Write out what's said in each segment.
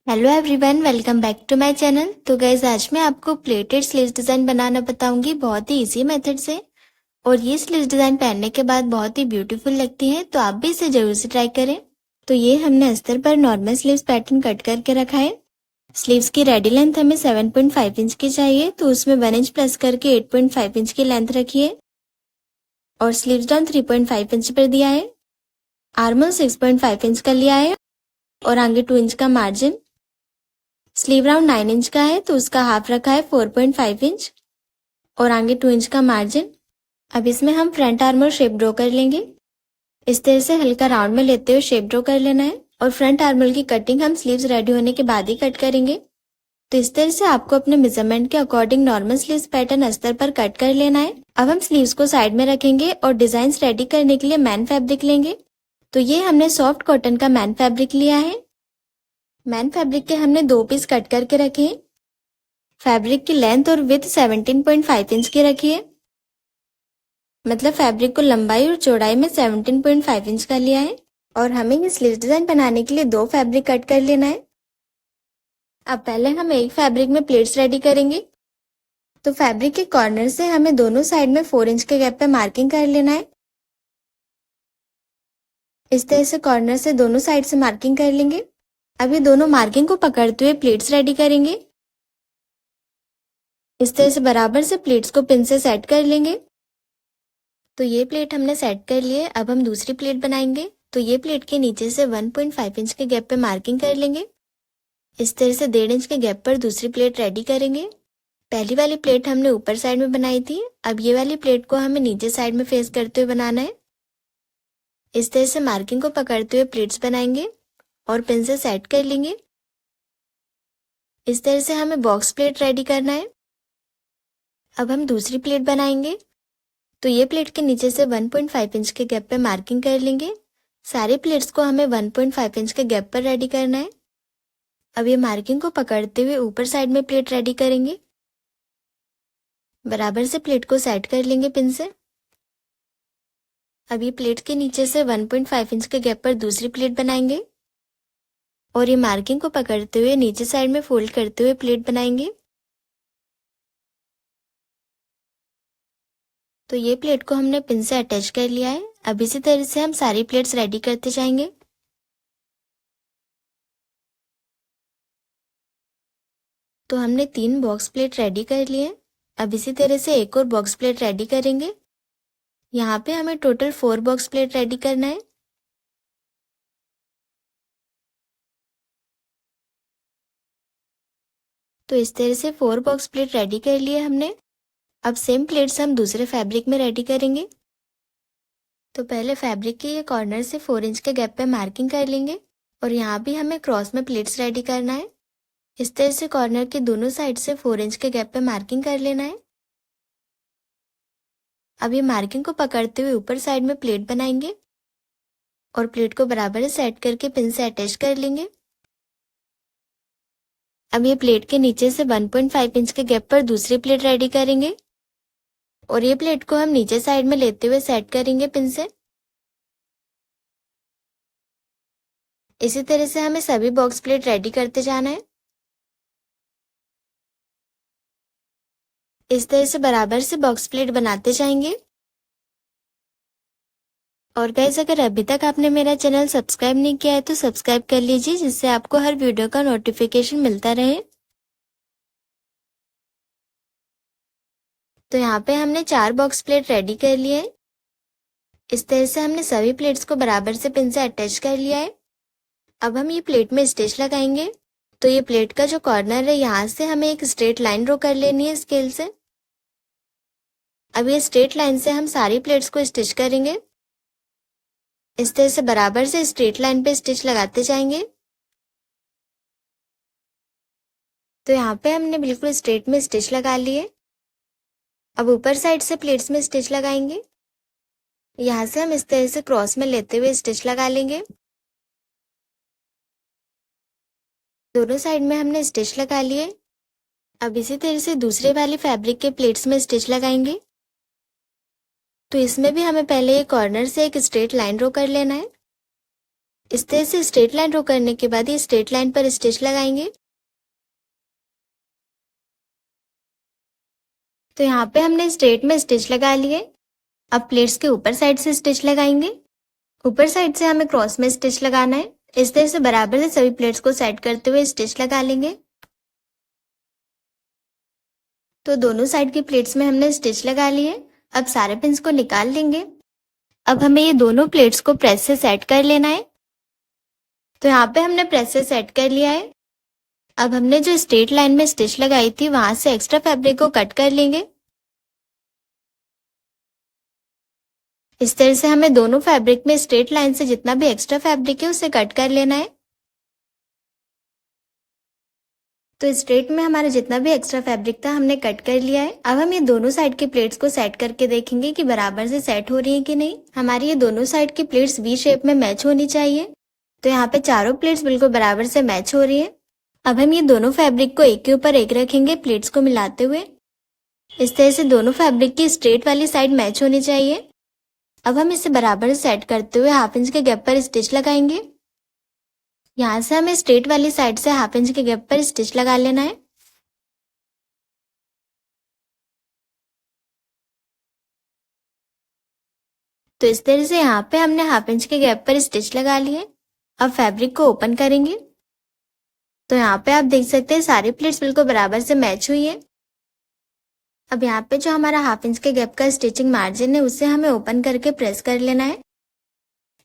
Hello everyone, welcome back to my channel. तो guys आज मैं आपको प्लेटेड स्लीव्स डिज़ाइन बनाना बताऊंगी बहुत ही इजी मेथड से। और ये स्लीव्स डिज़ाइन पहनने के बाद बहुत ही ब्यूटीफुल लगती है, तो आप भी इसे जरूर से ट्राई करें। तो ये हमने अस्तर पर नॉर्मल स्लीव्स पैटर्न कट करके रखा है। स्लीव्स की रेडी लेंथ हमें 7.5 इंच की चाहिए, तो उसमें 1 इंच प्लस करके 8.5 इंच की लेंथ रखिए। और स्लीव्स डाउन 3.5 इंच पर दिया है। आर्मोल 6.5 इंच का लिया है और आगे 2 इंच का मार्जिन। स्लीव राउंड 9 इंच का है, तो उसका हाफ रखा है 4.5 इंच और आगे 2 इंच का मार्जिन। अब इसमें हम फ्रंट आर्मर शेप ड्रॉ कर लेंगे। इस तरह से हल्का राउंड में लेते हुए शेप ड्रॉ कर लेना है। और फ्रंट आर्मर की कटिंग हम स्लीव्स रेडी होने के बाद ही कट करेंगे। तो इस तरह से आपको अपने मेजरमेंट के अकॉर्डिंग नॉर्मल स्लीव्स पैटर्न अस्तर पर कट कर लेना है। अब हम स्लीव्स को साइड में रखेंगे और डिजाइन रेडी करने के लिए मैन फैब्रिक लेंगे। तो ये हमने सॉफ्ट कॉटन का मैन फैब्रिक लिया है। मैन फैब्रिक के हमने 2 पीस कट करके रखे हैं। फैब्रिक की लेंथ और विड्थ 17.5 इंच की रखिए। मतलब फैब्रिक को लंबाई और चौड़ाई में 17.5 इंच का लिया है। और हमें ये स्लीव्स डिजाइन बनाने के लिए 2 फैब्रिक कट कर लेना है। अब पहले हम एक फैब्रिक में प्लेट्स रेडी करेंगे। तो फैब्रिक के कॉर्नर से हमें दोनों साइड में 4 इंच के गैप पे मार्किंग कर लेना है। इस तरह से कॉर्नर से दोनों साइड से मार्किंग कर लेंगे। अब ये दोनों मार्किंग को पकड़ते हुए प्लेट्स रेडी करेंगे। इस तरह से बराबर से प्लेट्स को पिन से सेट कर लेंगे। तो ये प्लेट हमने सेट कर लिए। अब हम दूसरी प्लेट बनाएंगे। तो ये प्लेट के नीचे से 1.5 इंच के गैप पे मार्किंग कर लेंगे। इस तरह से 1.5 इंच के गैप पर दूसरी प्लेट रेडी करेंगे। पहली वाली प्लेट हमने ऊपर साइड में बनाई थी। अब ये वाली प्लेट को हमें नीचे साइड में फेस करते हुए बनाना है। इस तरह से मार्किंग को पकड़ते हुए प्लेट्स बनाएंगे और पिन से सेट कर लेंगे। इस तरह से हमें बॉक्स प्लेट रेडी करना है। अब हम दूसरी प्लेट बनाएंगे। तो ये प्लेट के नीचे से 1.5 इंच के गैप पे मार्किंग कर लेंगे। सारे प्लेट्स को हमें 1.5 इंच के गैप पर रेडी करना है। अब ये मार्किंग को पकड़ते हुए ऊपर साइड में प्लेट रेडी करेंगे। बराबर से प्लेट को सेट कर लेंगे पिन से। अब ये प्लेट के नीचे से 1.5 इंच के गैप पर दूसरी प्लेट बनाएंगे और ये मार्किंग को पकड़ते हुए नीचे साइड में फोल्ड करते हुए प्लेट बनाएंगे। तो ये प्लेट को हमने पिन से अटैच कर लिया है। अब इसी तरह से हम सारी प्लेट्स रेडी करते जाएंगे। तो हमने 3 बॉक्स प्लेट रेडी कर लिए। अब इसी तरह से एक और बॉक्स प्लेट रेडी करेंगे। यहाँ पे हमें टोटल 4 बॉक्स प्लेट रेडी करना है। तो इस तरह से 4 बॉक्स प्लेट रेडी कर लिए हमने। अब सेम प्लेट्स हम दूसरे फैब्रिक में रेडी करेंगे। तो पहले फैब्रिक के ये कॉर्नर से 4 इंच के गैप पे मार्किंग कर लेंगे और यहाँ भी हमें क्रॉस में प्लेट्स रेडी करना है। इस तरह से कॉर्नर के दोनों साइड से 4 इंच के गैप पे मार्किंग कर लेना है। अब ये मार्किंग को पकड़ते हुए ऊपर साइड में प्लेट बनाएंगे और प्लेट को बराबर सेट करके पिन से अटैच कर लेंगे। अब ये प्लेट के नीचे से 1.5 इंच के गैप पर दूसरी प्लेट रेडी करेंगे और ये प्लेट को हम नीचे साइड में लेते हुए सेट करेंगे पिन से। इसी तरह से हमें सभी बॉक्स प्लेट रेडी करते जाना है। इस तरह से बराबर से बॉक्स प्लेट बनाते जाएंगे। और गाइस, अगर अभी तक आपने मेरा चैनल सब्सक्राइब नहीं किया है तो सब्सक्राइब कर लीजिए, जिससे आपको हर वीडियो का नोटिफिकेशन मिलता रहे। तो यहाँ पे हमने 4 बॉक्स प्लेट रेडी कर लिए है। इस तरह से हमने सभी प्लेट्स को बराबर से पिन से अटैच कर लिया है। अब हम ये प्लेट में स्टिच लगाएंगे। तो ये प्लेट का जो कॉर्नर है, यहाँ से हमें एक स्ट्रेट लाइन ड्रॉ कर लेनी है स्केल से। अब ये स्ट्रेट लाइन से हम सारी प्लेट्स को स्टिच करेंगे। इस तरह से बराबर से स्ट्रेट लाइन पे स्टिच लगाते जाएंगे। तो यहाँ पे हमने बिल्कुल स्ट्रेट में स्टिच लगा लिए। अब ऊपर साइड से प्लेट्स में स्टिच लगाएंगे। यहाँ से हम इस तरह से क्रॉस में लेते हुए स्टिच लगा लेंगे। दोनों साइड में हमने स्टिच लगा लिए। अब इसी तरह से दूसरे वाली फैब्रिक के प्लेट्स में स्टिच लगाएंगे। तो इसमें भी हमें पहले ये कॉर्नर से एक स्ट्रेट लाइन ड्रॉ कर लेना है। इस तरह से स्ट्रेट लाइन ड्रॉ करने के बाद ये स्ट्रेट लाइन पर स्टिच लगाएंगे। तो यहाँ पे हमने स्ट्रेट में स्टिच लगा लिए। अब प्लेट्स के ऊपर साइड से स्टिच लगाएंगे। ऊपर साइड से हमें क्रॉस में स्टिच लगाना है। इस तरह से बराबर से सभी प्लेट्स को सेट करते हुए स्टिच लगा लेंगे। तो दोनों साइड की प्लेट्स में हमने स्टिच लगा लिए। अब सारे पिन्स को निकाल लेंगे। अब हमें ये दोनों प्लेट्स को प्रेस से सेट कर लेना है। तो यहाँ पे हमने प्रेस से सेट कर लिया है। अब हमने जो स्ट्रेट लाइन में स्टिच लगाई थी वहां से एक्स्ट्रा फैब्रिक को कट कर लेंगे। इस तरह से हमें दोनों फैब्रिक में स्ट्रेट लाइन से जितना भी एक्स्ट्रा फैब्रिक है उसे कट कर लेना है। तो स्ट्रेट में हमारा जितना भी एक्स्ट्रा फैब्रिक था हमने कट कर लिया है। अब हम ये दोनों साइड की प्लेट्स को सेट करके देखेंगे कि बराबर से सेट हो रही है कि नहीं। हमारी ये दोनों साइड की प्लेट्स वी शेप में मैच होनी चाहिए। तो यहाँ पे चारों प्लेट्स बिल्कुल बराबर से मैच हो रही है। अब हम ये दोनों फैब्रिक को एक के ऊपर एक रखेंगे प्लेट्स को मिलाते हुए। इस तरह से दोनों फैब्रिक की स्ट्रेट वाली साइड मैच होनी चाहिए। अब हम इसे बराबर से सेट करते हुए हाफ इंच के गैप पर स्टिच लगाएंगे। यहाँ से हमें स्ट्रेट वाली साइड से हाफ इंच के गैप पर स्टिच लगा लेना है। तो इस तरह से यहाँ पे हमने हाफ इंच के गैप पर स्टिच लगा लिए। अब फैब्रिक को ओपन करेंगे। तो यहाँ पे आप देख सकते हैं सारी प्लेट्स बिल्कुल बराबर से मैच हुई है। अब यहाँ पे जो हमारा हाफ इंच के गैप का स्टिचिंग मार्जिन है उसे हमें ओपन करके प्रेस कर लेना है।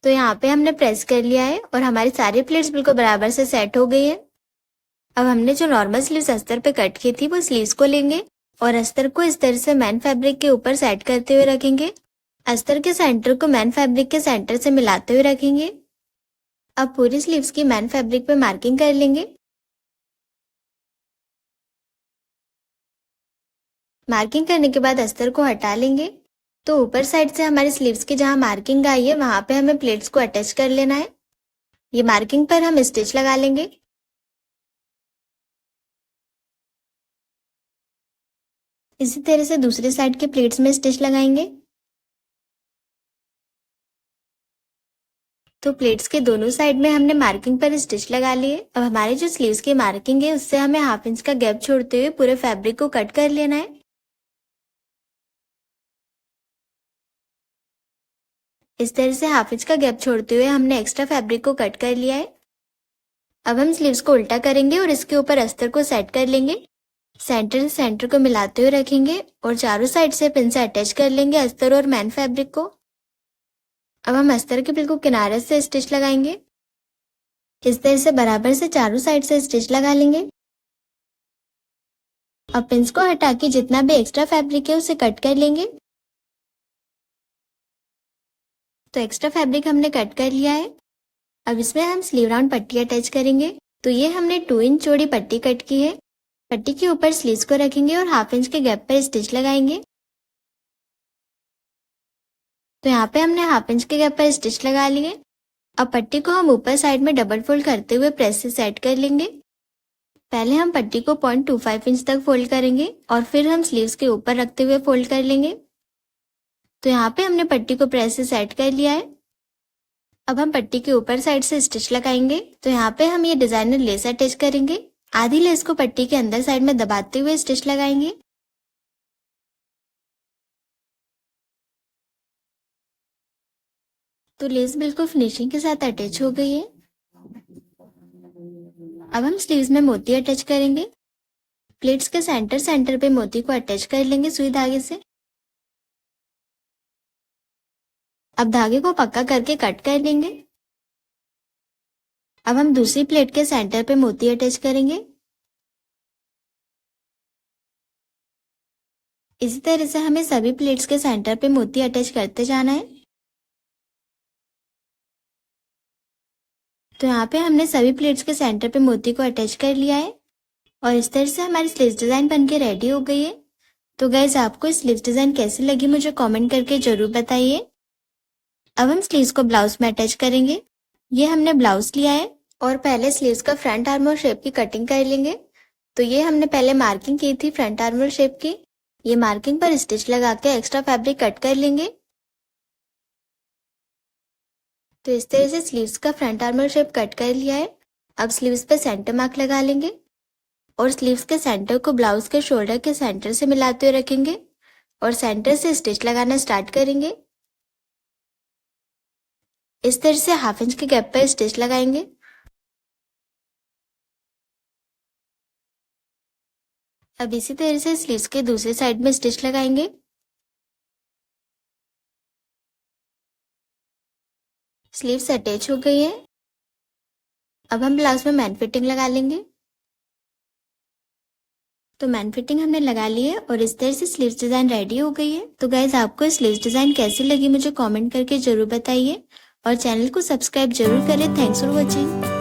तो यहाँ पे हमने प्रेस कर लिया है और हमारी सारी प्लेट्स बिल्कुल बराबर से सेट हो गई है। अब हमने जो नॉर्मल स्लीव्स अस्तर पे कट की थी वो स्लीव्स को लेंगे और अस्तर को इस तरह से मैन फैब्रिक के ऊपर सेट करते हुए रखेंगे। अस्तर के सेंटर को मैन फैब्रिक के सेंटर से मिलाते हुए रखेंगे। अब पूरी स्लीव्स की मैन फैब्रिक पे मार्किंग कर लेंगे। मार्किंग करने के बाद अस्तर को हटा लेंगे। तो ऊपर साइड से हमारी स्लीव्स की जहाँ मार्किंग आई है वहां पे हमें प्लेट्स को अटैच कर लेना है। ये मार्किंग पर हम स्टिच लगा लेंगे। इसी तरह से दूसरी साइड के प्लेट्स में स्टिच लगाएंगे। तो प्लेट्स के दोनों साइड में हमने मार्किंग पर स्टिच लगा लिए। अब हमारे जो स्लीव्स की मार्किंग है उससे हमें हाफ इंच का गैप छोड़ते हुए पूरे फैब्रिक को कट कर लेना है। इस तरह से हाफ इंच का गैप छोड़ते हुए हमने एक्स्ट्रा फैब्रिक को कट कर लिया है। अब हम स्लीव्स को उल्टा करेंगे और इसके ऊपर अस्तर को सेट कर लेंगे। सेंटर से सेंटर को मिलाते हुए रखेंगे और चारों साइड से पिन से अटैच कर लेंगे अस्तर और मैन फैब्रिक को। अब हम अस्तर के बिल्कुल किनारे से स्टिच लगाएंगे। इस तरह से बराबर से चारों साइड से स्टिच लगा लेंगे। अब पिन्स को हटा के जितना भी एक्स्ट्रा फैब्रिक है उसे कट कर लेंगे। तो एक्स्ट्रा फैब्रिक हमने कट कर लिया है। अब इसमें हम स्लीव राउंड पट्टी अटैच करेंगे। तो ये हमने 2 इंच चौड़ी पट्टी कट की है। पट्टी के ऊपर स्लीव्स को रखेंगे और हाफ इंच के गैप पर स्टिच लगाएंगे। तो यहाँ पे हमने हाफ इंच के गैप पर स्टिच लगा लिए। अब पट्टी को हम ऊपर साइड में डबल फोल्ड करते हुए प्रेस से सेट कर लेंगे। पहले हम पट्टी को 0.25 इंच तक फोल्ड करेंगे और फिर हम स्लीव्स के ऊपर रखते हुए फोल्ड कर लेंगे। तो यहाँ पे हमने पट्टी को प्रेस से सेट कर लिया है। अब हम पट्टी के ऊपर साइड से स्टिच लगाएंगे। तो यहाँ पे हम ये डिजाइनर लेस अटैच करेंगे। आधी लेस को पट्टी के अंदर साइड में दबाते हुए स्टिच लगाएंगे। तो लेस बिल्कुल फिनिशिंग के साथ अटैच हो गई है। अब हम स्लीव्स में मोती अटैच करेंगे। प्लेट्स के सेंटर पे मोती को अटैच कर लेंगे सुई धागे से। अब धागे को पक्का करके कट कर लेंगे। अब हम दूसरी प्लेट के सेंटर पे मोती अटैच करेंगे। इसी तरह से हमें सभी प्लेट्स के सेंटर पे मोती अटैच करते जाना है। तो यहाँ पे हमने सभी प्लेट्स के सेंटर पे मोती को अटैच कर लिया है और इस तरह से हमारी स्लीव्स डिजाइन बनके रेडी हो गई है। तो गाइज आपको स्लीव्स डिजाइन कैसी लगी मुझे कमेंट करके जरूर बताइए। अब हम स्लीव्स को ब्लाउज में अटैच करेंगे। ये हमने ब्लाउज लिया है और पहले स्लीव्स का फ्रंट आर्मोल शेप की कटिंग कर लेंगे। तो ये हमने पहले मार्किंग की थी फ्रंट आर्मोल शेप की। ये मार्किंग पर स्टिच लगा के एक्स्ट्रा फैब्रिक कट कर लेंगे। तो इस तरह से स्लीव्स का फ्रंट आर्मर शेप कट कर लिया है। अब स्लीव्स पे सेंटर मार्क लगा लेंगे और स्लीव्स के सेंटर को ब्लाउज के शोल्डर के सेंटर से मिलाते हुए रखेंगे और सेंटर से स्टिच लगाना स्टार्ट करेंगे। इस तरह से 1/2 इंच के गैप पर स्टिच लगाएंगे। अब इसी तरह से स्लीव्स के दूसरे साइड में स्टिच लगाएंगे। स्लीव्स अटैच हो गई है। अब हम ब्लाउज में मैन फिटिंग लगा लेंगे। तो मैन फिटिंग हमने लगा ली है और इस तरह से स्लीव्स डिजाइन रेडी हो गई है। तो गाइज आपको स्लीव्स डिजाइन कैसी लगी मुझे कमेंट करके जरूर बताइए और चैनल को सब्सक्राइब जरूर करें। Thanks for watching.